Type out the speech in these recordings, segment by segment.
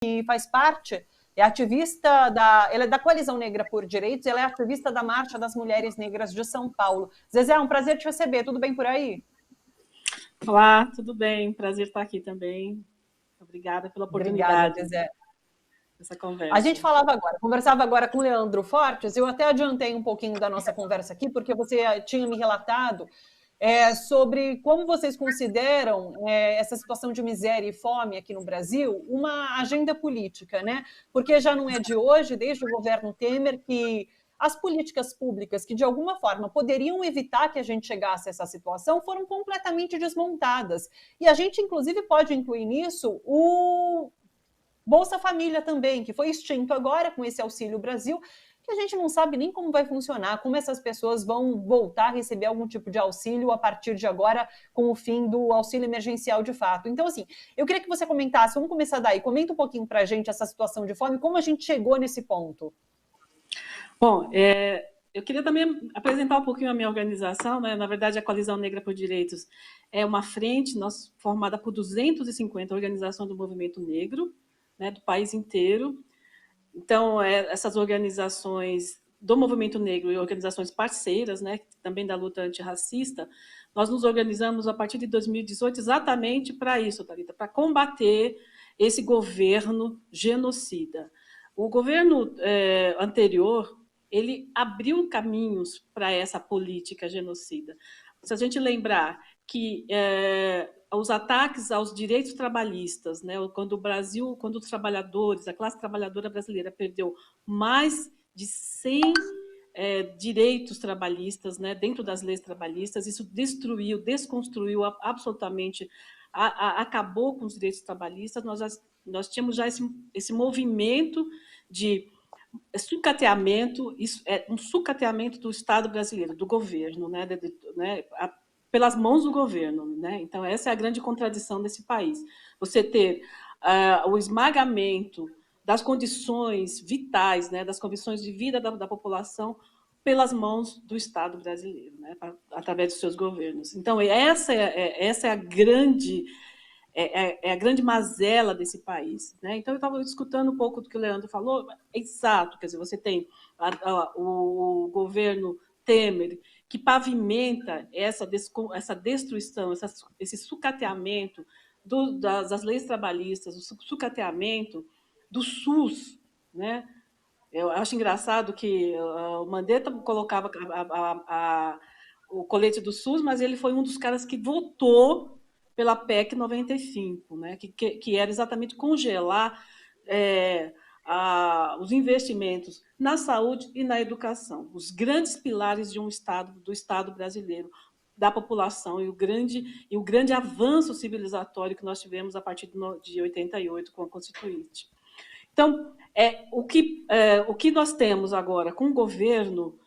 que faz parte, ela é da Coalizão Negra por Direitos, ela é ativista da Marcha das Mulheres Negras de São Paulo. Zezé, é um prazer te receber, tudo bem por aí? Olá, tudo bem? Prazer estar aqui também. Obrigada pela Obrigada, oportunidade Zezé. dessa A gente conversa. conversava agora com o Leandro Fortes, eu até adiantei um pouquinho da nossa conversa aqui, porque você tinha me relatado sobre como vocês consideram essa situação de miséria e fome aqui no Brasil uma agenda política, né? Porque já não é de hoje, desde o governo Temer, que as políticas públicas que, de alguma forma, poderiam evitar que a gente chegasse a essa situação foram completamente desmontadas. E a gente, inclusive, pode incluir nisso o Bolsa Família também, que foi extinto agora com esse Auxílio Brasil, que a gente não sabe nem como vai funcionar, como essas pessoas vão voltar a receber algum tipo de auxílio a partir de agora, com o fim do auxílio emergencial de fato. Então, assim, eu queria que você comentasse, vamos começar daí, comenta um pouquinho para a gente essa situação de fome, como a gente chegou nesse ponto. Bom, eu queria também apresentar um pouquinho a minha organização, né? Na verdade, a Coalizão Negra por Direitos é uma frente formada por 250 organizações do movimento negro, né, do país inteiro. Então, essas organizações do movimento negro e organizações parceiras, né, também da luta antirracista, nós nos organizamos a partir de 2018 exatamente para isso, Thalita, para combater esse governo genocida. O governo anterior, ele abriu caminhos para essa política genocida. Se a gente lembrar que os ataques aos direitos trabalhistas, né, quando o Brasil, quando os trabalhadores, a classe trabalhadora brasileira perdeu mais de 100 direitos trabalhistas, né, dentro das leis trabalhistas, isso destruiu, desconstruiu absolutamente, acabou com os direitos trabalhistas. Nós tínhamos já esse movimento de sucateamento, um sucateamento do Estado brasileiro, do governo, né, pelas mãos do governo, né? Então, essa é a grande contradição desse país. Você ter o esmagamento das condições vitais, né, das condições de vida da população pelas mãos do Estado brasileiro, né, através dos seus governos. Então, essa é a grande a grande mazela desse país, né? Então, eu estava escutando um pouco do que o Leandro falou, exato, quer dizer, você tem o governo Temer, que pavimenta essa destruição, esse sucateamento das leis trabalhistas, o sucateamento do SUS, né? Eu acho engraçado que o Mandetta colocava o colete do SUS, mas ele foi um dos caras que votou pela PEC 95, né? que era exatamente congelar os investimentos na saúde e na educação, os grandes pilares de do Estado brasileiro, da população, e o grande avanço civilizatório que nós tivemos a partir de 88 com a Constituinte. Então, o que nós temos agora com o governo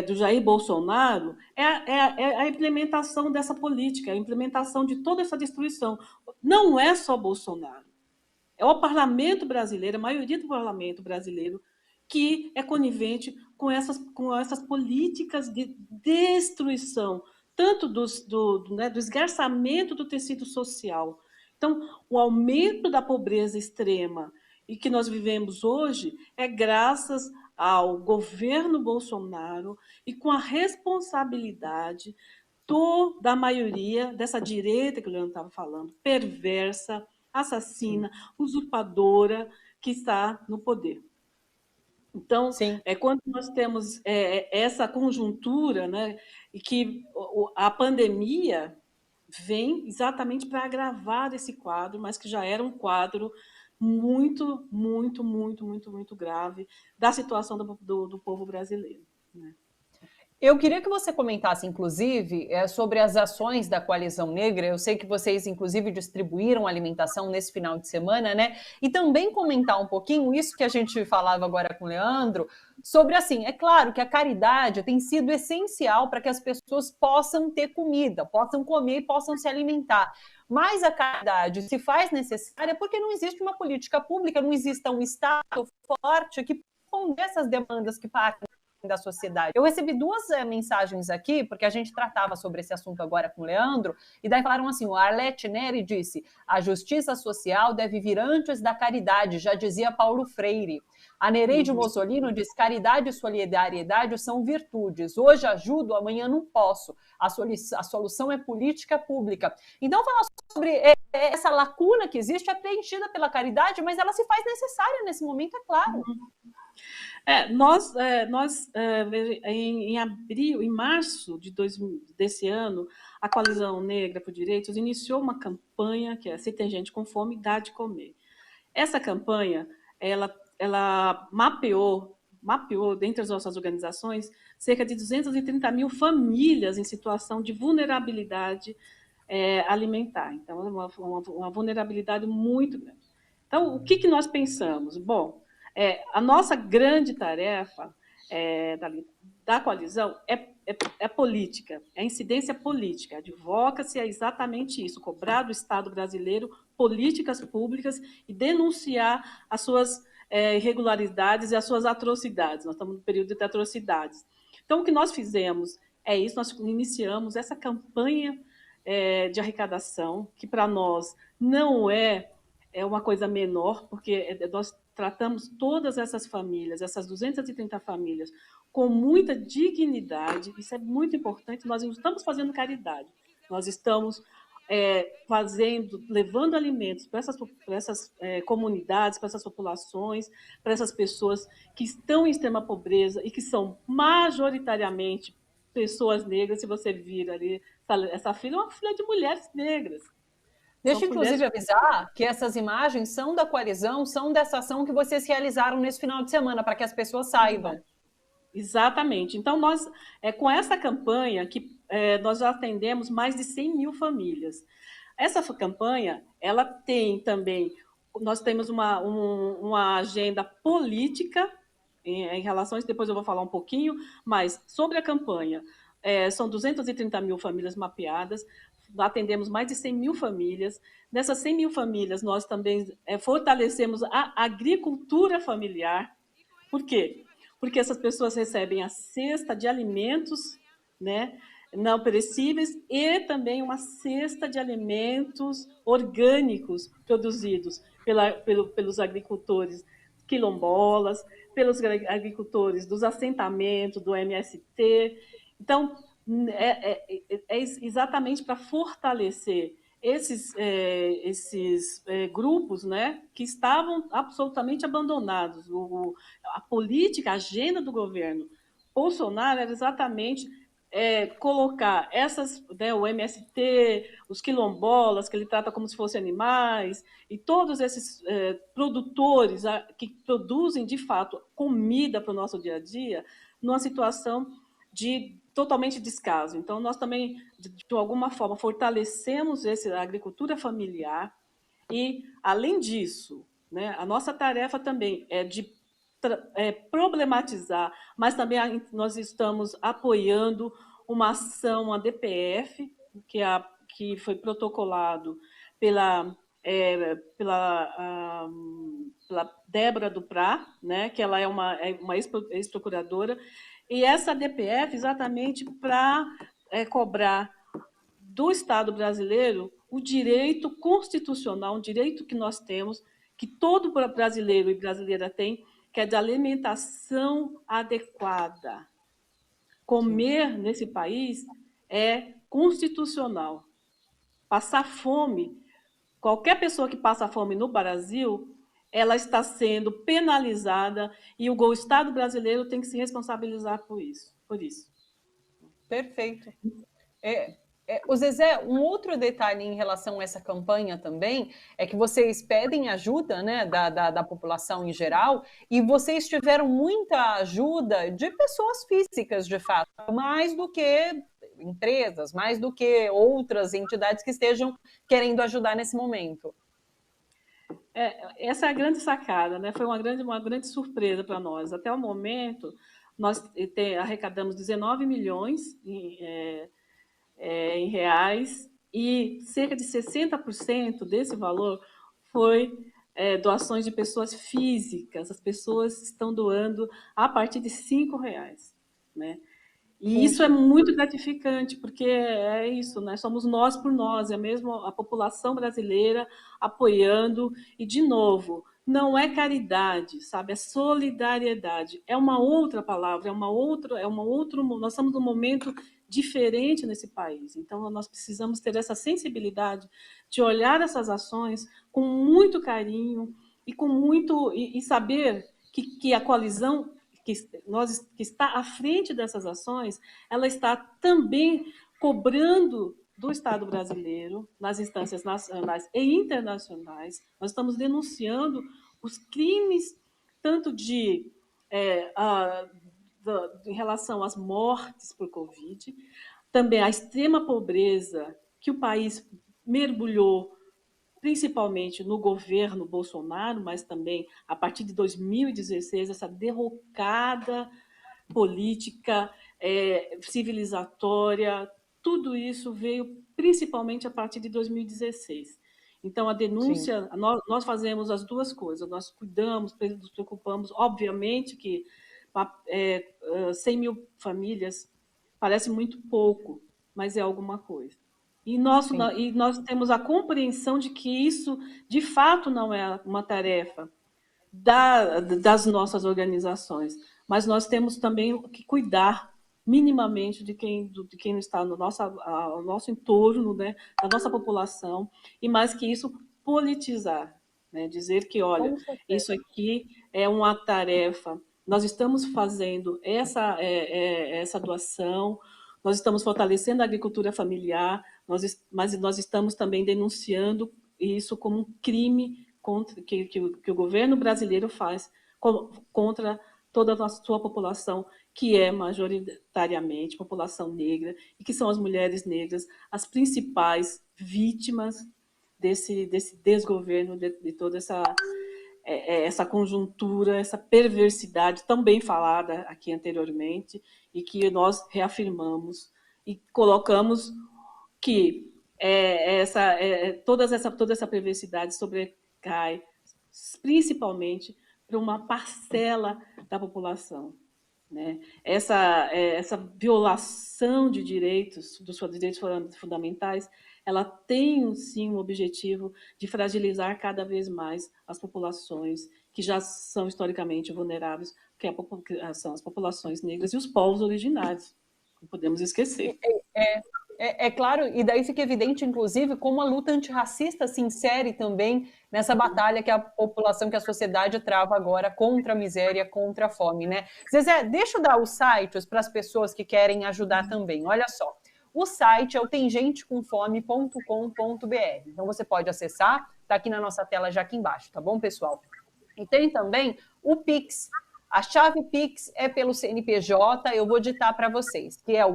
do Jair Bolsonaro é a implementação dessa política, a implementação de toda essa destruição. Não é só Bolsonaro, é o parlamento brasileiro, a maioria do parlamento brasileiro, que é conivente com essas políticas de destruição, tanto do esgarçamento do tecido social. Então, o aumento da pobreza extrema e que nós vivemos hoje é graças ao governo Bolsonaro e com a responsabilidade da maioria dessa direita que o Leandro estava falando, perversa, assassina, usurpadora, que está no poder. Então, quando nós temos essa conjuntura, né, e que a pandemia vem exatamente para agravar esse quadro, mas que já era um quadro muito, muito, muito, muito, muito grave da situação do povo brasileiro, né? Eu queria que você comentasse, inclusive, sobre as ações da Coalizão Negra. Eu sei que vocês, inclusive, distribuíram alimentação nesse final de semana, né? E também comentar um pouquinho isso que a gente falava agora com o Leandro, sobre, assim, é claro que a caridade tem sido essencial para que as pessoas possam ter comida, possam comer e possam se alimentar. Mas a caridade se faz necessária porque não existe uma política pública, não existe um Estado forte que responda essas demandas que partem da sociedade. Eu recebi duas mensagens aqui, porque a gente tratava sobre esse assunto agora com o Leandro, e daí falaram assim, o Arlete Neri disse, a justiça social deve vir antes da caridade, já dizia Paulo Freire. A Nereide Mussolino diz, caridade e solidariedade são virtudes. Hoje ajudo, amanhã não posso. A solução é política pública. Então, falar sobre essa lacuna que existe é preenchida pela caridade, mas ela se faz necessária nesse momento, é claro. Em março desse ano, a Coalizão Negra por Direitos iniciou uma campanha que é Se Tem Gente com Fome, Dá de Comer. Essa campanha, ela mapeou dentre as nossas organizações cerca de 230 mil famílias em situação de vulnerabilidade alimentar. Então, é uma vulnerabilidade muito grande. Então, o que nós pensamos? Bom, a nossa grande tarefa da coalizão é política, é incidência política. A advocacy é exatamente isso, cobrar do Estado brasileiro políticas públicas e denunciar as suas irregularidades e as suas atrocidades. Nós estamos no período de atrocidades. Então, o que nós fizemos é isso, nós iniciamos essa campanha de arrecadação, que para nós não é uma coisa menor, porque nós tratamos todas essas famílias, essas 230 famílias, com muita dignidade, isso é muito importante, nós não estamos fazendo caridade, nós estamos levando alimentos para essas comunidades, para essas populações, para essas pessoas que estão em extrema pobreza e que são majoritariamente pessoas negras. Se você vir ali, essa filha é uma filha de mulheres negras. Deixa, inclusive, avisar que essas imagens são da coalizão, são dessa ação que vocês realizaram nesse final de semana, para que as pessoas saibam. Exatamente. Então, nós, com essa campanha, nós já atendemos mais de 100 mil famílias. Essa campanha, ela tem também, nós temos uma agenda política em relação a isso, depois eu vou falar um pouquinho, mas sobre a campanha, são 230 mil famílias mapeadas, atendemos mais de 100 mil famílias. Nessas 100 mil famílias, nós também fortalecemos a agricultura familiar. Por quê? Porque essas pessoas recebem a cesta de alimentos, né, não perecíveis e também uma cesta de alimentos orgânicos produzidos pelos agricultores quilombolas, pelos agricultores dos assentamentos, do MST. Então, é exatamente para fortalecer esses grupos, né, que estavam absolutamente abandonados. A política, a agenda do governo Bolsonaro era exatamente colocar o MST, os quilombolas, que ele trata como se fossem animais, e todos esses produtores que produzem, de fato, comida para o nosso dia a dia, numa situação de totalmente descaso. Então, nós também, de alguma forma, fortalecemos a agricultura familiar e, além disso, né, a nossa tarefa também é de problematizar, mas também nós estamos apoiando uma ação, uma DPF, que foi protocolado pela Débora Duprá, né, que ela é uma ex-procuradora, e essa DPF exatamente para cobrar do Estado brasileiro o direito constitucional, um direito que nós temos, que todo brasileiro e brasileira tem, que é de alimentação adequada. Comer nesse país é constitucional. Passar fome, qualquer pessoa que passa fome no Brasil, ela está sendo penalizada e o Estado brasileiro tem que se responsabilizar por isso. Perfeito. O Zezé, um outro detalhe em relação a essa campanha também é que vocês pedem ajuda, né, da população em geral, e vocês tiveram muita ajuda de pessoas físicas, de fato, mais do que empresas, mais do que outras entidades que estejam querendo ajudar nesse momento. Essa é a grande sacada, né? Foi uma grande surpresa para nós. Até o momento, nós arrecadamos 19 milhões em reais e cerca de 60% desse valor foi doações de pessoas físicas. As pessoas estão doando a partir de R$ 5. né? E isso é muito gratificante, porque é isso, né? Somos nós por nós, é mesmo a população brasileira apoiando, e, de novo, não é caridade, sabe? É solidariedade. É uma outra palavra, nós estamos num momento diferente nesse país. Então, nós precisamos ter essa sensibilidade de olhar essas ações com muito carinho e com muito e saber que a coalizão que está à frente dessas ações, ela está também cobrando do Estado brasileiro, nas instâncias nacionais e internacionais. Nós estamos denunciando os crimes, tanto em relação às mortes por Covid, também a extrema pobreza que o país mergulhou, principalmente no governo Bolsonaro, mas também a partir de 2016, essa derrocada política, civilizatória, tudo isso veio principalmente a partir de 2016. Então, a denúncia, nós fazemos as duas coisas, nós cuidamos, nos preocupamos, obviamente que 100 mil famílias parece muito pouco, mas é alguma coisa. E nós temos a compreensão de que isso, de fato, não é uma tarefa das nossas organizações, mas nós temos também que cuidar minimamente de quem está ao nosso entorno, né, da nossa população, e mais que isso, politizar, né, dizer que, olha, isso aqui é uma tarefa, nós estamos fazendo essa doação, nós estamos fortalecendo a agricultura familiar, mas nós estamos também denunciando isso como um crime que o governo brasileiro faz contra toda a sua população, que é majoritariamente população negra, e que são as mulheres negras as principais vítimas desse desgoverno, de toda essa conjuntura, essa perversidade tão bem falada aqui anteriormente, e que nós reafirmamos e colocamos que toda essa perversidade sobrecai principalmente para uma parcela da população, né? Essa violação de direitos, dos direitos fundamentais, ela tem, sim, o objetivo de fragilizar cada vez mais as populações que já são historicamente vulneráveis, que são as populações negras e os povos originários, não podemos esquecer. É claro, e daí fica evidente, inclusive, como a luta antirracista se insere também nessa batalha que a população, que a sociedade trava agora contra a miséria, contra a fome, né? Zezé, deixa eu dar os sites para as pessoas que querem ajudar também. Olha só, o site é o temgentecomfome.com.br. Então você pode acessar, tá aqui na nossa tela já aqui embaixo, tá bom, pessoal? E tem também o Pix. A chave Pix é pelo CNPJ, eu vou ditar para vocês, que é o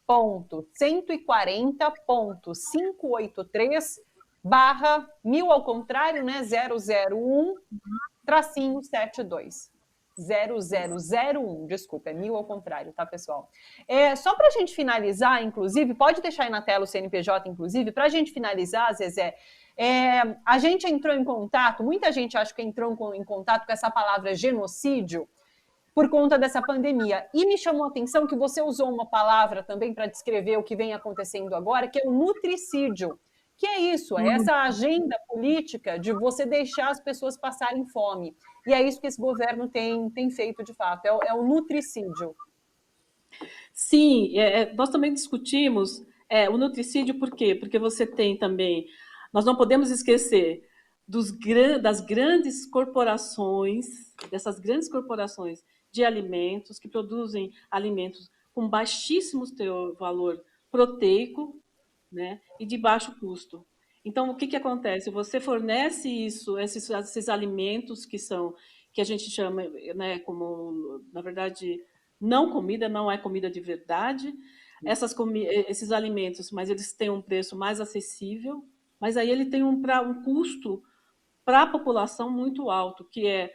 11.140.583/1000 ao contrário, né? 001-72. 0001, desculpa, é 1000 ao contrário, tá, pessoal? Só para a gente finalizar, inclusive, pode deixar aí na tela o CNPJ, inclusive, para a gente finalizar, Zezé, a gente entrou em contato, muita gente acho que entrou em contato com essa palavra genocídio por conta dessa pandemia. E me chamou a atenção que você usou uma palavra também para descrever o que vem acontecendo agora, que é o nutricídio. Que é isso, é essa agenda política de você deixar as pessoas passarem fome. E é isso que esse governo tem feito, de fato, é o nutricídio. Sim, nós também discutimos o nutricídio, por quê? Porque você tem também, nós não podemos esquecer das grandes corporações, dessas grandes corporações de alimentos, que produzem alimentos com baixíssimo valor proteico, né, e de baixo custo. Então, o que acontece? Você fornece esses alimentos que a gente chama, né, como, na verdade, não é comida de verdade, esses alimentos, mas eles têm um preço mais acessível, mas aí ele tem um custo para a população muito alto, que é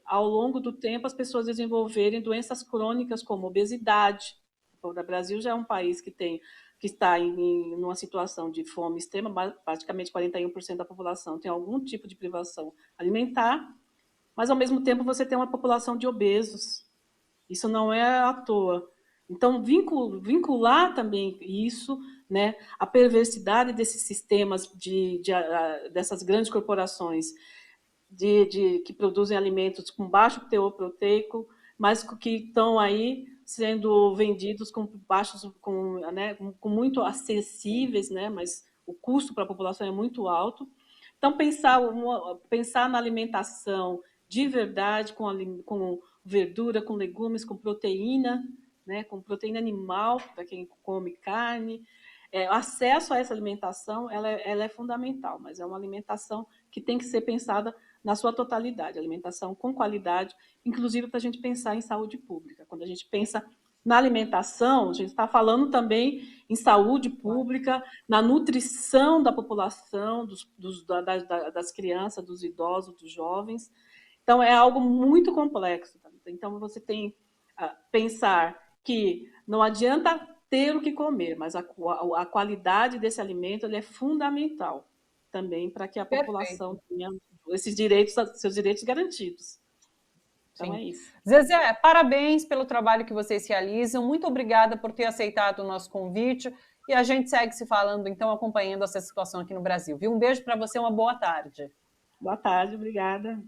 ao longo do tempo, as pessoas desenvolverem doenças crônicas como obesidade. O Brasil já é um país que está em uma situação de fome extrema, praticamente 41% da população tem algum tipo de privação alimentar, mas, ao mesmo tempo, você tem uma população de obesos. Isso não é à toa. Então, vincular também isso, né, a perversidade desses sistemas dessas grandes corporações que produzem alimentos com baixo teor proteico, mas que estão aí sendo vendidos com baixos, né, com muito acessíveis, né, mas o custo para a população é muito alto. Então, pensar na alimentação de verdade, com verdura, com legumes, com proteína, né, com proteína animal, para quem come carne. Acesso a essa alimentação ela é fundamental, mas é uma alimentação que tem que ser pensada na sua totalidade, alimentação com qualidade, inclusive para a gente pensar em saúde pública. Quando a gente pensa na alimentação, a gente está falando também em saúde pública, na nutrição da população, das crianças, dos idosos, dos jovens. Então, é algo muito complexo. Então, você tem que pensar que não adianta ter o que comer, mas a qualidade desse alimento ele é fundamental também para que a população tenha esses direitos, seus direitos garantidos. Então, sim, é isso. Zezé, parabéns pelo trabalho que vocês realizam. Muito obrigada por ter aceitado o nosso convite. E a gente segue se falando, então, acompanhando essa situação aqui no Brasil. Viu? Um beijo para você, uma boa tarde. Boa tarde, obrigada.